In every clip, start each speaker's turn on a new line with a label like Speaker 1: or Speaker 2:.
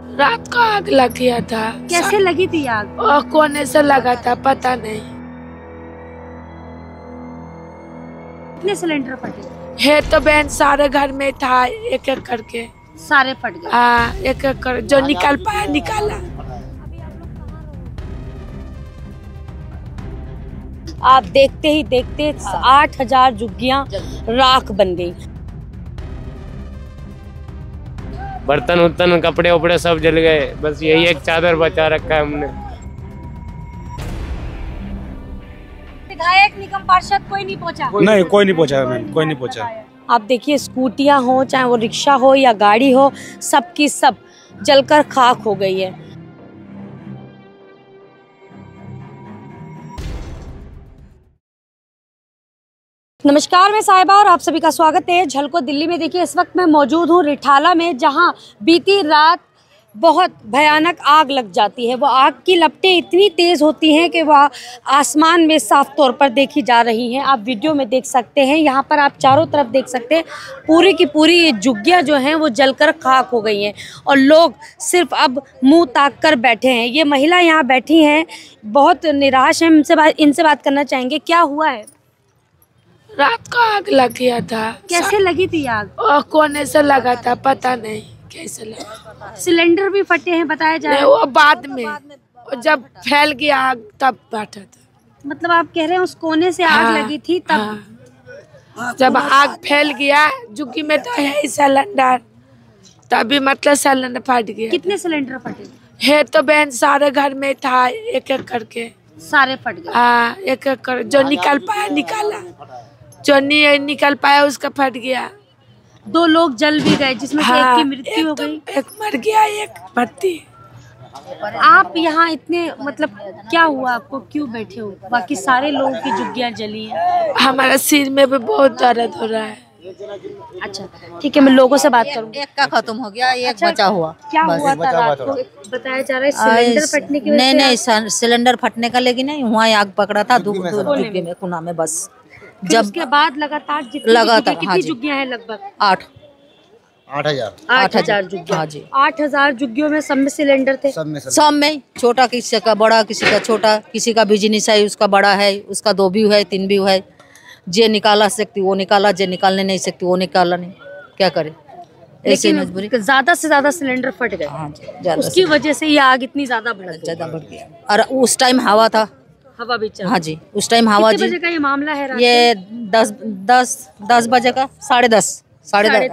Speaker 1: रात को आग लग गया था।
Speaker 2: कैसे लगी थी आग?
Speaker 1: और कोने से लगा था पता नहीं।
Speaker 2: कितने सिलेंडर फटे?
Speaker 1: है तो बहन सारे घर में था, एक एक करके
Speaker 2: सारे फट गए।
Speaker 1: हाँ, एक एक कर जो निकाल पाया निकाला।
Speaker 2: आप देखते ही देखते 8,000 झुग्गियां राख बन गई।
Speaker 3: बर्तन उर्तन कपड़े उपड़े सब जल गए, बस यही एक चादर बचा रखा है हमने।
Speaker 2: विधायक निगम पार्षद कोई नहीं पहुंचा?
Speaker 4: नहीं, कोई नहीं पहुंचा मैम, कोई नहीं पहुंचा।
Speaker 2: आप देखिए स्कूटियां हो चाहे वो रिक्शा हो या गाड़ी हो, सब की सब जलकर खाक हो गई है। नमस्कार, मैं साहिबा और आप सभी का स्वागत है झलको दिल्ली में। देखिए इस वक्त मैं मौजूद हूँ रिठाला में, जहाँ बीती रात बहुत भयानक आग लग जाती है। वो आग की लपटें इतनी तेज़ होती हैं कि वह आसमान में साफ तौर पर देखी जा रही हैं। आप वीडियो में देख सकते हैं, यहाँ पर आप चारों तरफ देख सकते हैं पूरी की पूरी ये झुग्गियाँ जो हैं वो जलकर खाक हो गई हैं और लोग सिर्फ अब मुंह ताक कर बैठे हैं। ये महिला यहाँ बैठी हैं, बहुत निराश हैं। इनसे बात करना चाहेंगे, क्या हुआ है?
Speaker 1: रात को आग लग गया था।
Speaker 2: कैसे लगी थी आग?
Speaker 1: और कोने से लगा था पता नहीं कैसे लगा।
Speaker 2: सिलेंडर भी फटे हैं बताया जा रहा है।
Speaker 1: वो बाद में और जब फैल गया आग तब बैठा था।
Speaker 2: मतलब आप कह रहे हैं उस कोने से आग लगी थी तब?
Speaker 1: जब आग फैल गया, झुग्गी में तो है ही सिलेंडर, तभी मतलब सिलेंडर फट गया।
Speaker 2: कितने सिलेंडर फटे?
Speaker 1: है तो बहन सारे घर में था, एक एक करके
Speaker 2: सारे फट गए।
Speaker 1: हाँ, एक एक कर जो निकल पाया निकाला, जो नहीं निकल पाया उसका फट गया।
Speaker 2: 2 लोग जल भी गए, जिसमें से एक की मृत्यु हो गई।
Speaker 1: एक मर गया, एक भर्ती।
Speaker 2: आप यहाँ इतने मतलब क्या हुआ आपको, क्यों बैठे हो? बाकी सारे लोगों की झुग्गियाँ जली हैं।
Speaker 1: हमारा सिर में भी बहुत दर्द हो रहा है।
Speaker 2: अच्छा ठीक है, मैं लोगों से बात करूँ।
Speaker 5: एक का खत्म हो गया, एक बचा हुआ।
Speaker 2: क्या हुआ था रात को? बताया जा रहा है सिलेंडर फटने की वजह से।
Speaker 5: नहीं, सिलेंडर फटने का लेकिन नहीं, वहाँ आग पकड़ा था दुग्गे में, कुना में। बस
Speaker 2: जब उसके बाद लगातार कितनी झुग्गियाँ हैं? लगभग 8,000 झुग्गियाँ।
Speaker 5: हाँ जी,
Speaker 2: 8,000 झुग्गियों में सब में सिलेंडर थे।
Speaker 5: सब में छोटा किसी का बड़ा, किसी का छोटा, किसी का बिजनेस है उसका बड़ा है, उसका 2 भी है 3 भी है। जे निकाला सकती वो निकाला, जे निकालने नहीं सकती वो निकाला नहीं। क्या करे, ऐसे मजबूरी।
Speaker 2: ज्यादा से ज्यादा सिलेंडर फट गए।
Speaker 5: हाँ जी,
Speaker 2: उसकी वजह से ये आग इतनी ज्यादा बढ़
Speaker 5: गया। और उस टाइम हवा था,
Speaker 2: हवा भी चल।
Speaker 5: हाँ जी, उस टाइम हवा।
Speaker 2: कितने बजे का ये मामला है?
Speaker 5: ये 10 बजे का, 10:30।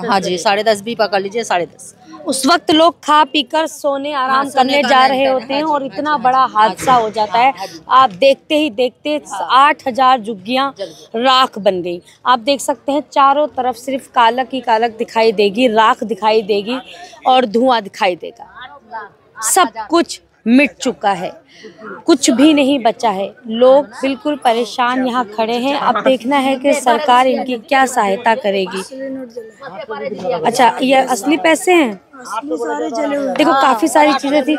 Speaker 5: हाँ जी, 10:30 भी पकड़ लीजिए, 10:30।
Speaker 2: उस वक्त लोग खा पीकर सोने आराम करने जा रहे होते हैं और इतना बड़ा हादसा हो जाता है। आप देखते ही देखते 8,000 झुग्गियां राख बन गई। आप देख सकते हैं चारों तरफ सिर्फ कालक ही कालक दिखाई देगी, राख दिखाई देगी और धुआं दिखाई देगा। सब कुछ मिट चुका है, कुछ भी नहीं बचा है। लोग बिल्कुल परेशान यहाँ खड़े हैं। अब देखना है कि सरकार इनकी क्या सहायता करेगी। अच्छा, ये असली पैसे हैं? देखो काफी सारी चीजें थी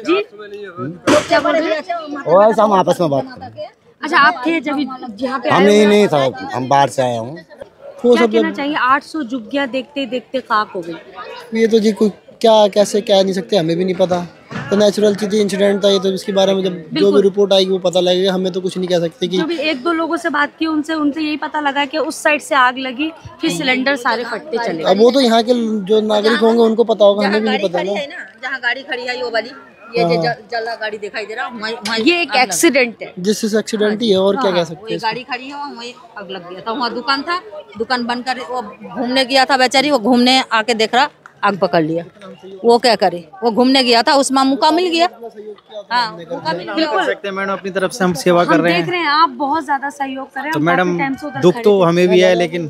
Speaker 2: जी। क्या बोल रहे हैं?
Speaker 6: हम आपस में बात करें।
Speaker 2: अच्छा, आप थे जब यहाँ पे?
Speaker 6: हम नहीं था, हम बाहर से आया हूँ।
Speaker 2: क्या कहना चाहिए? 800 झुग्गियाँ देखते देखते खाक हो गई।
Speaker 6: ये तो जी कोई क्या कैसे कह नहीं सकते, हमें भी नहीं पता। तो नेचुरल चीज़, इंसिडेंट था ये, तो इसके बारे में जब जो भी रिपोर्ट आएगी वो पता लगेगा। हमें तो कुछ नहीं कह सकते कि
Speaker 2: जो भी 1-2 लोगों से बात की उनसे यही पता लगा कि उस साइड से आग लगी, फिर सिलेंडर सारे फटते चले।
Speaker 6: अब वो तो यहाँ के जो नागरिक होंगे उनको पता होगा, हमें भी नहीं पता ना।
Speaker 5: जहाँ गाड़ी खड़ी है वो वाली, ये जो जला गाड़ी दिखाई दे रहा,
Speaker 2: ये एक एक्सीडेंट है।
Speaker 6: जिससे एक्सीडेंट ही है, और क्या कह सकते हैं।
Speaker 5: गाड़ी खड़ी है, वहीं आग लग गया था। वहाँ दुकान था, दुकान बंद कर वो घूमने गया था बेचारी, वो घूमने आके देख रहा आग पकड़ लिया। वो क्या करे, वो घूमने गया था, उसमें मौका मिल गया। हाँ,
Speaker 7: कर सकते हैं मैडम, अपनी तरफ से हम सेवा कर रहे हैं।
Speaker 2: देख रहे हैं आप बहुत ज्यादा सहयोग कर रहे हैं।
Speaker 7: तो मैडम दुख तो हमें भी है, लेकिन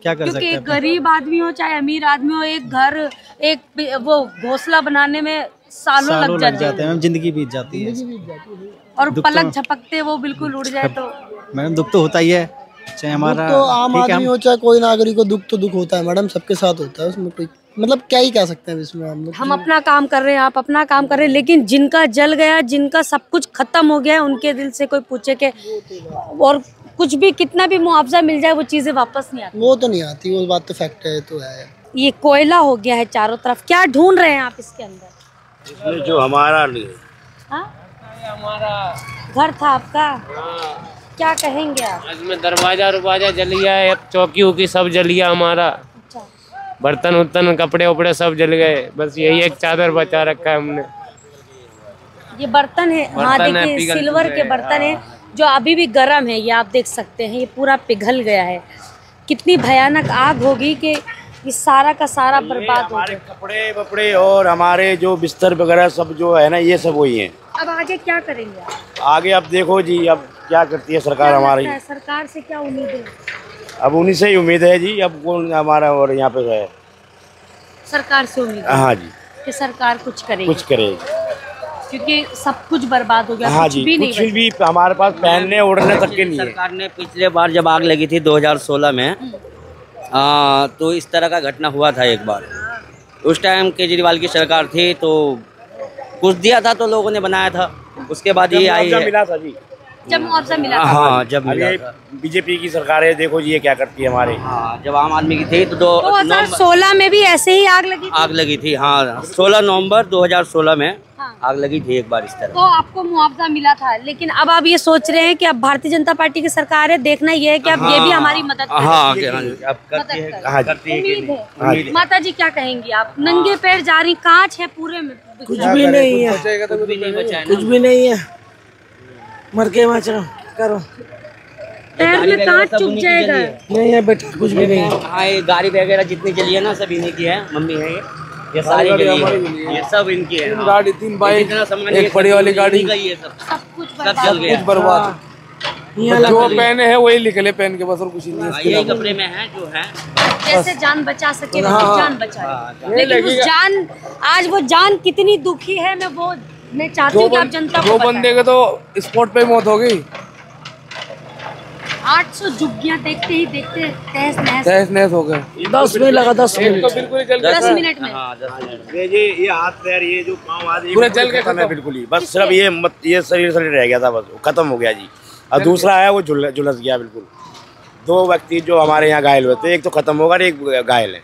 Speaker 7: क्या कर सकते हैं।
Speaker 2: क्योंकि एक गरीब आदमी हो चाहे अमीर आदमी हो, एक घर, एक वो घोंसला बनाने में सालों लग जाते हैं
Speaker 7: मैम, जिंदगी बीत जाती है
Speaker 2: और पलक झपकते वो बिल्कुल उड़ जाए तो।
Speaker 7: मैडम दुख तो होता ही है, चाहे हमारा
Speaker 6: तो आम आदमी हो चाहे कोई नागरिक को, दुख तो दुख होता है मैडम, सबके साथ होता है। उसमें कोई मतलब क्या ही कह सकते हैं इसमें हम लोग।
Speaker 2: हम अपना काम कर रहे हैं, आप अपना काम कर रहे हैं, लेकिन जिनका जल गया, जिनका सब कुछ खत्म हो गया है, उनके दिल से कोई पूछे के और कुछ भी कितना भी मुआवजा मिल जाए वो चीजें वापस नहीं आती।
Speaker 6: वो तो नहीं आती, वो बात तो फैक्ट है, तो है।
Speaker 2: ये कोयला हो गया है चारों तरफ। क्या ढूंढ रहे हैं आप इसके अंदर?
Speaker 8: इसमें जो हमारा
Speaker 2: हाँ? घर था आपका? क्या कहेंगे आप?
Speaker 3: इसमें दरवाजा जल गया है, अब चौकी उकी सब जल गया हमारा।
Speaker 2: अच्छा।
Speaker 3: बर्तन उर्तन कपड़े उपड़े सब जल गए, बस यही एक चादर बचा रखा है हमने।
Speaker 2: ये बर्तन है, हाँ देखिए सिल्वर के बर्तन है जो अभी भी गर्म है, ये आप देख सकते हैं, ये पूरा पिघल गया है। कितनी भयानक आग होगी कि ये सारा का सारा बर्बाद हो गया।
Speaker 8: कपड़े वपड़े और हमारे जो बिस्तर वगैरह सब जो है ना, ये सब वही है।
Speaker 2: अब आगे क्या करेंगे आप?
Speaker 8: आगे अब देखो जी, अब क्या करती है सरकार हमारी।
Speaker 2: सरकार से क्या उम्मीद है?
Speaker 8: अब उन्हीं से ही उम्मीद है जी, अब कौन हमारा और यहाँ पे है।
Speaker 2: सरकार से उम्मीद है?
Speaker 8: हाँ जी,
Speaker 2: कि सरकार कुछ करेगी।
Speaker 8: कुछ करेगी,
Speaker 2: क्योंकि सब कुछ बर्बाद हो गया।
Speaker 8: हाँ जी, कुछ भी हमारे पास पहनने ओढ़ने तक के नहीं है।
Speaker 9: सरकार ने पिछले बार जब आग लगी थी 2016 में, तो इस तरह का घटना हुआ था एक बार। उस टाइम केजरीवाल की सरकार थी तो कुछ दिया था तो लोगों ने बनाया था, उसके बाद ये आई है।
Speaker 8: मिला था जी,
Speaker 2: जब मुआवजा मिला था।
Speaker 9: हाँ, जब मिला था।
Speaker 8: बीजेपी की सरकार है, देखो जी ये क्या करती है हमारे।
Speaker 9: हाँ, जब आम आदमी की थी तो
Speaker 2: 2016 में भी ऐसे ही आग लगी
Speaker 9: थी। हाँ, 16 नवंबर 2016 में आग लगी थी एक बार इस तरह।
Speaker 2: तो आपको मुआवजा मिला था, लेकिन अब आप ये सोच रहे हैं कि अब भारतीय जनता पार्टी की सरकार है, देखना ये है कि अब ये भी हमारी मदद करे।
Speaker 9: हाँ, अब करती है,
Speaker 2: उम्मीद है। माता जी क्या कहेंगी आप? नंगे पैर जा रही, कांच है पूरे में,
Speaker 1: कुछ भी नहीं है, कुछ भी नहीं है, मर के मच करो,
Speaker 2: पैर में कांच चुभ जाएगा।
Speaker 1: नहीं है बेटा, कुछ भी नहीं है।
Speaker 9: हाँ, ये गाड़ी वगैरह जितनी चली है ना, सब इन्हीं की है, मम्मी है ये सारी गली है, ये सब इनकी है।
Speaker 1: गाड़ी 3 बाइक, एक बड़ी वाली गाड़ी,
Speaker 2: सब कुछ
Speaker 9: जल गया,
Speaker 1: बर्बाद। जो पहने हैं वही निकले पहन के, बस और कुछ नहीं है।
Speaker 9: यही कपड़े में है जो है,
Speaker 2: जैसे जान बचा सके जान बचाए, लेकिन उस जान, आज वो जान कितनी दुखी है, मैं चाहती हूँ कि आप जनता को बताएं।
Speaker 1: बंदे के तो स्पॉट पे मौत हो गई।
Speaker 2: 800 झुग्गियाँ देखते ही देखते तहस
Speaker 1: नहस हो गए। 10 मिनट लगा, 10 मिनट तो बिल्कुल ही जल गया।
Speaker 2: 10 मिनट में।
Speaker 8: ये हाथ पैर, ये जो पाँव आदि
Speaker 1: पूरा जल गया
Speaker 8: है बिल्कुल ही, बस सिर्फ ये शरीर रह गया था, बस खत्म हो गया जी। अब दूसरा है वो झुलस गया बिल्कुल। 2 व्यक्ति जो हमारे यहाँ घायल हुए थे, एक तो खत्म होगा, एक घायल है।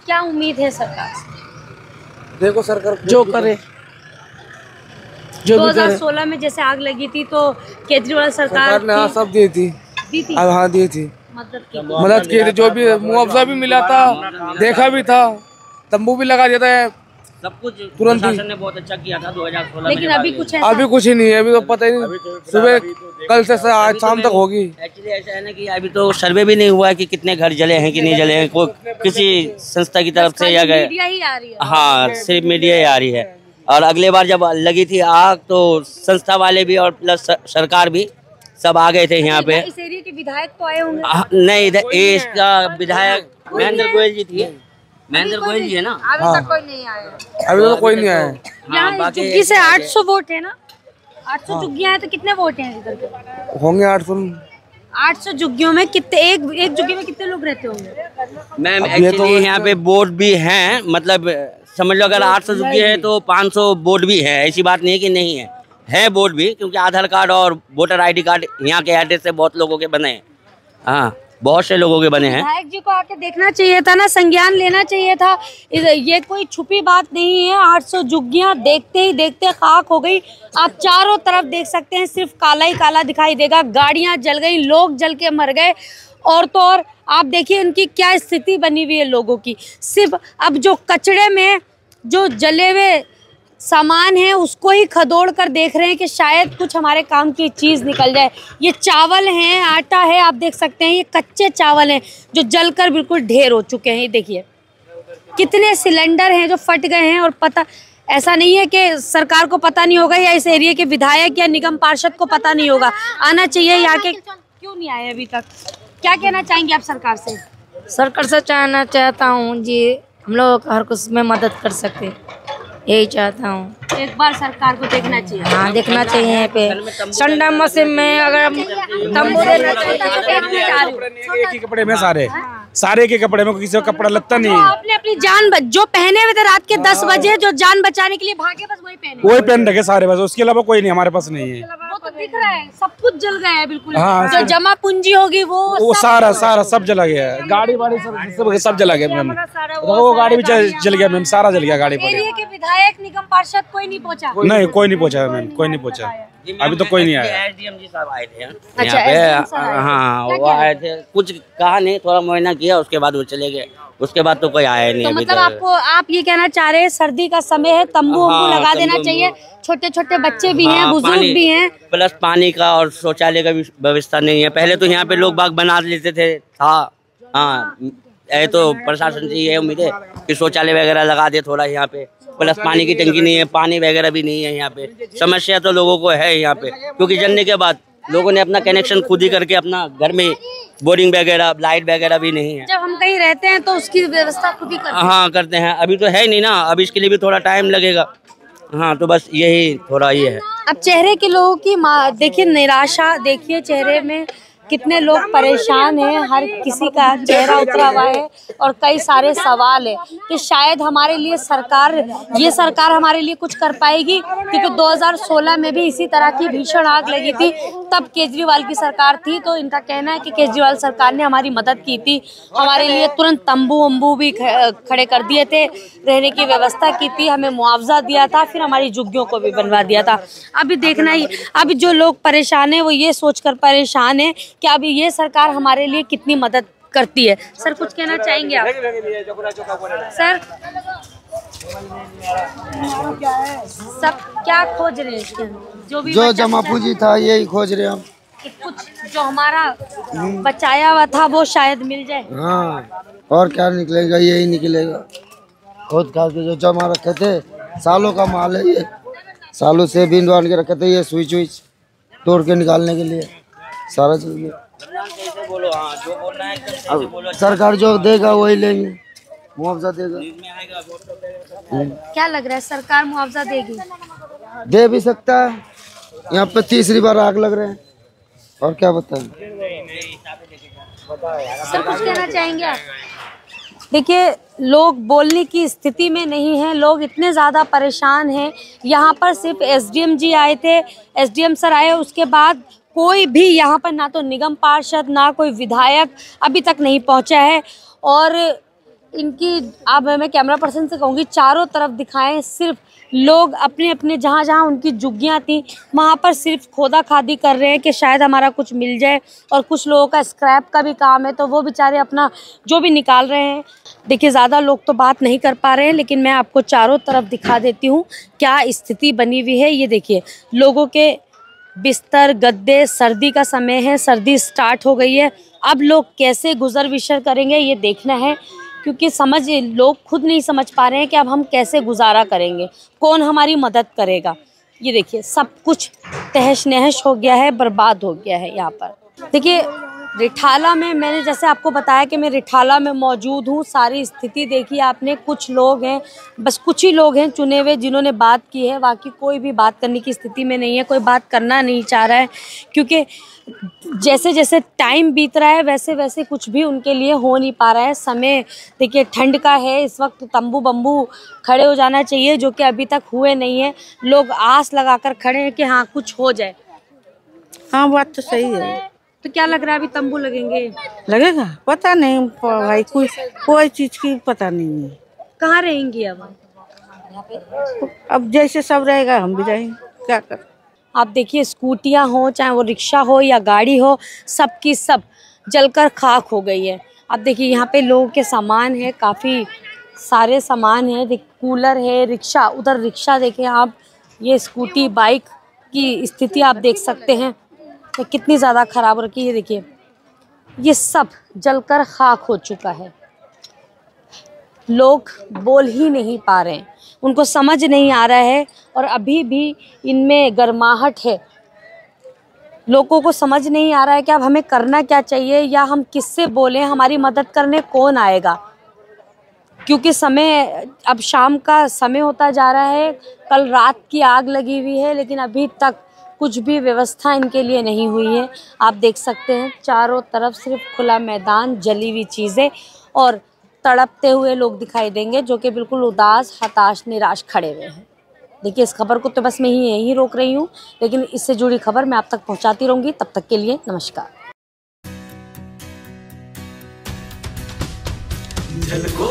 Speaker 2: क्या उम्मीद है सरकार से?
Speaker 1: देखो सरकार जो करे, जो
Speaker 2: 2016 में जैसे आग लगी थी तो केजरीवाल सरकार
Speaker 1: ने सब दी थी। हाँ, दी थी, मदद की थी, जो भी मुआवजा भी मिला था, देखा भी था, तंबू भी लगा देता है,
Speaker 9: सब कुछ
Speaker 1: तुरंत
Speaker 9: प्रशासन ने बहुत अच्छा किया था 2016 में।
Speaker 2: लेकिन अभी कुछ
Speaker 1: ही नहीं है, अभी तो पता ही नहीं, सुबह कल से आज शाम तक होगी।
Speaker 9: एक्चुअली ऐसा है ना कि अभी तो सर्वे भी नहीं हुआ है कि कितने घर जले हैं कि नहीं जले हैं, कोई किसी संस्था की तरफ से या गए। हाँ, सिर्फ मीडिया ही आ रही है। और अगले बार जब लगी थी आग तो संस्था वाले भी और प्लस सरकार भी सब आ गए थे यहाँ पे।
Speaker 2: इस एरिया के विधायक तो आए होंगे?
Speaker 9: नहीं, इधर इसका विधायक महेंद्र गोयल जी थी, महेंद्र गोयल जी है ना।
Speaker 2: अभी तक कोई नहीं आया।
Speaker 1: अभी तो कोई नहीं आया।
Speaker 2: यहाँ झुग्गी से 800 वोट है ना, 800 झुग्गियाँ हैं तो कितने वोट हैं इधर के?
Speaker 1: होंगे 800
Speaker 2: झुग्गियों में कितने, एक झुग्गी में कितने लोग रहते होंगे?
Speaker 9: मैम एक्चुअली यहाँ पे वोट भी हैं, मतलब समझ लो अगर 800 झुग्गी है तो 500 वोट भी है, ऐसी बात नहीं है कि नहीं है वोट भी, क्योंकि आधार कार्ड और वोटर ID कार्ड यहाँ के एड्रेस से बहुत लोगों के बने हैं। हाँ, बहुत से लोगों के बने हैं।
Speaker 2: विधायक जी को आके देखना चाहिए था ना, संज्ञान लेना चाहिए था। ये कोई छुपी बात नहीं है। 800 झुग्गियाँ देखते ही देखते खाक हो गई। आप चारों तरफ देख सकते हैं, सिर्फ काला ही काला दिखाई देगा। गाड़ियाँ जल गई, लोग जल के मर गए। और तो और आप देखिए उनकी क्या स्थिति बनी हुई है लोगों की। सिर्फ अब जो कचड़े में जो जले हुए सामान है उसको ही खदोड़ कर देख रहे हैं कि शायद कुछ हमारे काम की चीज़ निकल जाए। ये चावल हैं, आटा है, आप देख सकते हैं ये कच्चे चावल हैं जो जलकर बिल्कुल ढेर हो चुके हैं। ये देखिए कितने सिलेंडर हैं जो फट गए हैं। और पता ऐसा नहीं है कि सरकार को पता नहीं होगा या इस एरिया के विधायक या निगम पार्षद को पता नहीं होगा, आना चाहिए। यहाँ के क्यों नहीं आए अभी तक? क्या कहना चाहेंगे आप सरकार से?
Speaker 10: सरकार से कहना चाहता हूँ जी, हम लोग हर कुछ में मदद कर सके, यही चाहता हूँ।
Speaker 2: एक बार सरकार को देखना चाहिए।
Speaker 10: हाँ, देखना चाहिए। यहाँ पे ठंडा मौसम में अगर तंबू देना चाहिए।
Speaker 4: एक ही कपड़े में सारे के कपड़े में किसी का कपड़ा लगता नहीं है।
Speaker 2: आपने अपनी जान जो पहने हुए थे रात के 10 बजे, जो जान बचाने के लिए भागे, बस वही पहने
Speaker 4: पहन रखे सारे, बस उसके अलावा कोई नहीं हमारे पास नहीं है।
Speaker 2: वो तो दिख रहा है, सब कुछ जल गया है बिल्कुल।
Speaker 4: हाँ,
Speaker 2: जो जमा पूंजी होगी वो
Speaker 4: सारा सब जला गया है, गाड़ी वाड़ी सब जला गया मैम। वो गाड़ी भी जल गया मैम, सारा जल गया गाड़ी वाड़ी।
Speaker 2: एरिया के विधायक, निगम पार्षद कोई नहीं पहुंचा?
Speaker 4: नहीं, कोई नहीं पहुंचा मैम, कोई नहीं पहुंचा, अभी तो कोई नहीं आया।
Speaker 9: एसडीएम जी साहब आए थे
Speaker 2: अच्छा,
Speaker 9: यहाँ पे। हाँ, वो आए थे, कुछ कहा नहीं, थोड़ा मुआयना किया, उसके बाद वो चले गए। उसके बाद तो कोई आया नहीं।
Speaker 2: तो मतलब आप ये कहना चाह रहे हैं सर्दी का समय है, तंबू लगा देना चाहिए, छोटे छोटे बच्चे भी हैं, बुजुर्ग भी हैं,
Speaker 9: प्लस पानी का और शौचालय का भी व्यवस्था नहीं है। पहले तो यहाँ पे लोग बाग बना लेते थे हाँ, तो प्रशासन से ये उम्मीद है कि शौचालय वगैरह लगा दे थोड़ा यहाँ पे। प्लस पानी की टंकी नहीं है, पानी वगैरह भी नहीं है यहाँ पे। समस्या तो लोगों को है यहाँ पे, क्योंकि जलने के बाद लोगों ने अपना कनेक्शन खुद ही करके अपना घर में बोरिंग वगैरह, लाइट वगैरह भी नहीं है।
Speaker 2: जब हम कहीं रहते हैं तो उसकी व्यवस्था खुद ही करते हैं।
Speaker 9: हाँ, करते हैं। अभी तो है नहीं ना, अब इसके लिए भी थोड़ा टाइम लगेगा। हाँ, तो बस यही थोड़ा ये है।
Speaker 2: अब चेहरे के लोगों की देखिए निराशा, देखिए चेहरे में कितने लोग परेशान हैं, हर किसी का चेहरा उतरा हुआ है और कई सारे सवाल है कि शायद हमारे लिए ये सरकार हमारे लिए कुछ कर पाएगी, क्योंकि 2016 में भी इसी तरह की भीषण आग लगी थी, तब केजरीवाल की सरकार थी। तो इनका कहना है कि केजरीवाल सरकार ने हमारी मदद की थी, हमारे लिए तुरंत तंबू भी खड़े कर दिए थे, रहने की व्यवस्था की थी, हमें मुआवजा दिया था, फिर हमारी झुग्गियों को भी बनवा दिया था। अभी देखना ही, अभी जो लोग परेशान है वो ये सोचकर परेशान है कि अभी ये सरकार हमारे लिए कितनी मदद करती है। सर कुछ कहना चाहेंगे आप? सर सब क्या खोज रहे हैं? जो
Speaker 6: जमा पूंजी था यही खोज रहे हैं हम,
Speaker 2: कुछ जो हमारा बचाया हुआ था वो शायद मिल जाए।
Speaker 6: हाँ, और क्या निकलेगा, यही निकलेगा। खोद खाद के जो जमा रखे थे, सालों का माल है ये, सालों से बीन के रखे थे, ये स्विच तोड़ के निकालने के लिए सारा चीज। अब सरकार जो देगा वही लेंगे, मुआवजा देगा।
Speaker 2: क्या लग रहा है सरकार मुआवजा देगी?
Speaker 6: दे भी सकता है, यहाँ पे तीसरी बार आग लग रहे हैं, और क्या बताएं।
Speaker 2: सर कुछ कहना चाहेंगे आप? देखिए लोग बोलने की स्थिति में नहीं है, लोग इतने ज़्यादा परेशान हैं। यहाँ पर सिर्फ एसडीएम जी आए थे, एसडीएम सर आए, उसके बाद कोई भी यहाँ पर ना तो निगम पार्षद ना कोई विधायक अभी तक नहीं पहुँचा है। और इनकी अब मैं कैमरा पर्सन से कहूँगी चारों तरफ दिखाएं, सिर्फ लोग अपने अपने जहाँ जहाँ उनकी झुग्गियाँ थी वहाँ पर सिर्फ खोदा खादी कर रहे हैं कि शायद हमारा कुछ मिल जाए। और कुछ लोगों का स्क्रैप का भी काम है, तो वो बेचारे अपना जो भी निकाल रहे हैं। देखिए ज़्यादा लोग तो बात नहीं कर पा रहे हैं, लेकिन मैं आपको चारों तरफ दिखा देती हूँ क्या स्थिति बनी हुई है। ये देखिए लोगों के बिस्तर गद्दे, सर्दी का समय है, सर्दी स्टार्ट हो गई है। अब लोग कैसे गुजर बसर करेंगे ये देखना है, क्योंकि लोग खुद नहीं समझ पा रहे हैं कि अब हम कैसे गुजारा करेंगे, कौन हमारी मदद करेगा। ये देखिए सब कुछ तहस नहस हो गया है, बर्बाद हो गया है। यहाँ पर देखिए रिठाला में, मैंने जैसे आपको बताया कि मैं रिठाला में मौजूद हूँ। सारी स्थिति देखी आपने, कुछ लोग हैं, बस कुछ ही लोग हैं चुने हुए जिन्होंने बात की है, बाकी कोई भी बात करने की स्थिति में नहीं है, कोई बात करना नहीं चाह रहा है, क्योंकि जैसे जैसे टाइम बीत रहा है वैसे वैसे कुछ भी उनके लिए हो नहीं पा रहा है। समय देखिए ठंड का है, इस वक्त तंबू बम्बू खड़े हो जाना चाहिए, जो कि अभी तक हुए नहीं है। लोग आस लगाकर खड़े हैं कि हाँ कुछ हो जाए।
Speaker 11: हाँ बात तो सही है।
Speaker 2: तो क्या लग रहा है अभी तंबू लगेंगे?
Speaker 11: लगेगा, पता नहीं भाई, कोई चीज की पता नहीं है।
Speaker 2: कहाँ रहेंगी
Speaker 11: अब जैसे सब रहेगा हम भी रहेंगे, क्या कर।
Speaker 2: आप देखिए स्कूटियाँ हो, चाहे वो रिक्शा हो या गाड़ी हो, सब की सब जलकर खाक हो गई है। अब देखिए यहाँ पे लोगों के सामान है, काफ़ी सारे सामान है, कूलर है, रिक्शा, उधर रिक्शा देखें आप, ये स्कूटी बाइक की स्थिति आप देख सकते हैं तो कितनी ज़्यादा ख़राब हो रखी है। देखिए ये सब जलकर खाक हो चुका है। लोग बोल ही नहीं पा रहे हैं, उनको समझ नहीं आ रहा है, और अभी भी इनमें गर्माहट है। लोगों को समझ नहीं आ रहा है कि अब हमें करना क्या चाहिए, या हम किससे बोलें, हमारी मदद करने कौन आएगा। क्योंकि समय अब शाम का समय होता जा रहा है, कल रात की आग लगी हुई है, लेकिन अभी तक कुछ भी व्यवस्था इनके लिए नहीं हुई है। आप देख सकते हैं चारों तरफ सिर्फ खुला मैदान, जली हुई चीज़ें और तड़पते हुए लोग दिखाई देंगे, जो कि बिल्कुल उदास, हताश, निराश खड़े हुए हैं। देखिए इस खबर को तो बस मैं यहीं रोक रही हूँ, लेकिन इससे जुड़ी खबर मैं आप तक पहुँचाती रहूँगी। तब तक के लिए नमस्कार।
Speaker 12: झलको